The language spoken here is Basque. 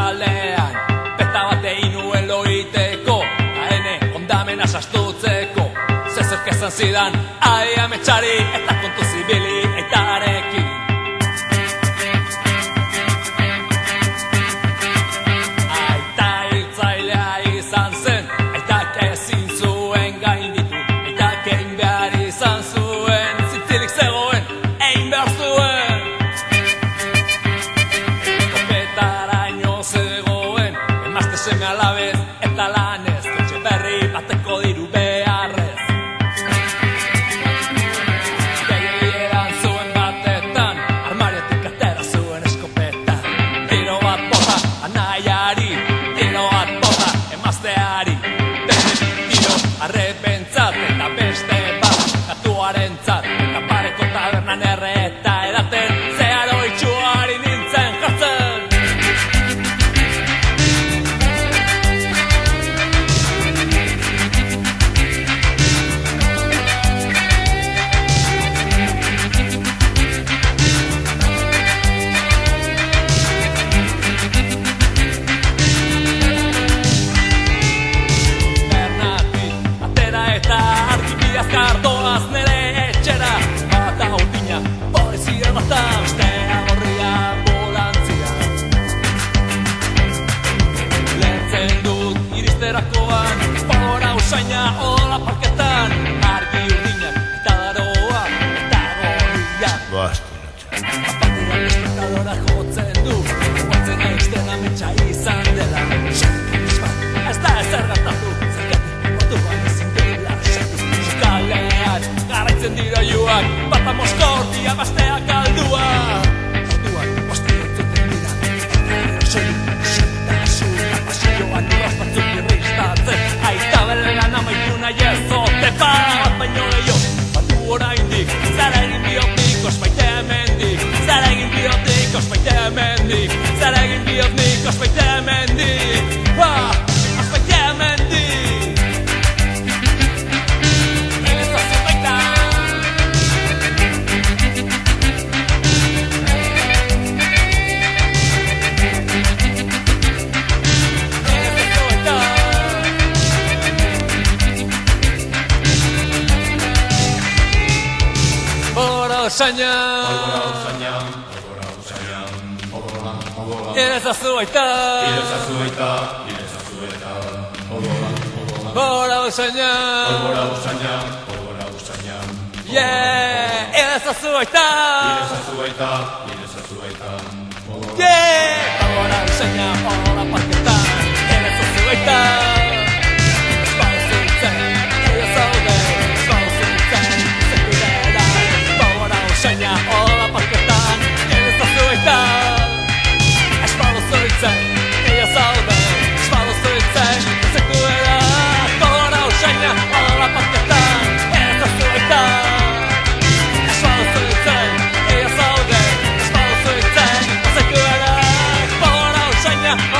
kalean beta bat egin nuen loiteko ene ondamena sastutzeko zezerk esan zidan aia metxari eta kontu zibili aitarekin aita hiltzailea izan zen aitak ezin zuen gainditu aitak egin behar izan zuen zintzilik zegoen egin behar zuen seme alabez eta lanez etxe berri bateko diru beharrez begi erantzuen batetan armariotik atera zuen eskopeta tiro bat bota anaiari tiro bat bota emazteari beste tiro arrepentzat eta beste bat katuarentzat eta pareko tabernan erreta edaten zeharo itxuari nintzen jartzen Kardoaz nere etxera bata urdina, polizia bata bestea gorria bolantzia lehentzen dut iristerakoan pora usaina ola parketan argi urdinak eta daroa eta gorria Apakuan espectadora jotzen du guatzen aizten ametsa izan dela ez da ezer gertatu zergatik orduan ezin dela garaitzen dira joak, bata moskortia bastea kaldua orduan, ostia entzuten dira soilik, xita, xurta, pasioan uraz batzuk irristatzen aizta belean amaitu nahi ezote bat baino gehiago batu oraindik, zara egin biotik ospaite hemendik zara egin biotik ospaite hemendik zara egin biotik ospaite hemendik ospaite hemendik Usaina Irezazu aita Bora usaina Irezazu aita Bora usaina Bora parketan Irezazu aita Ola parketan, ez da zuetan Espalo zuitzen, ella zaude Espalo zuitzen, zekuera Kora usaina, ola parketan Ez da zuetan Espalo zuitzen, ella zaude Espalo zuitzen, zekuera Kora usaina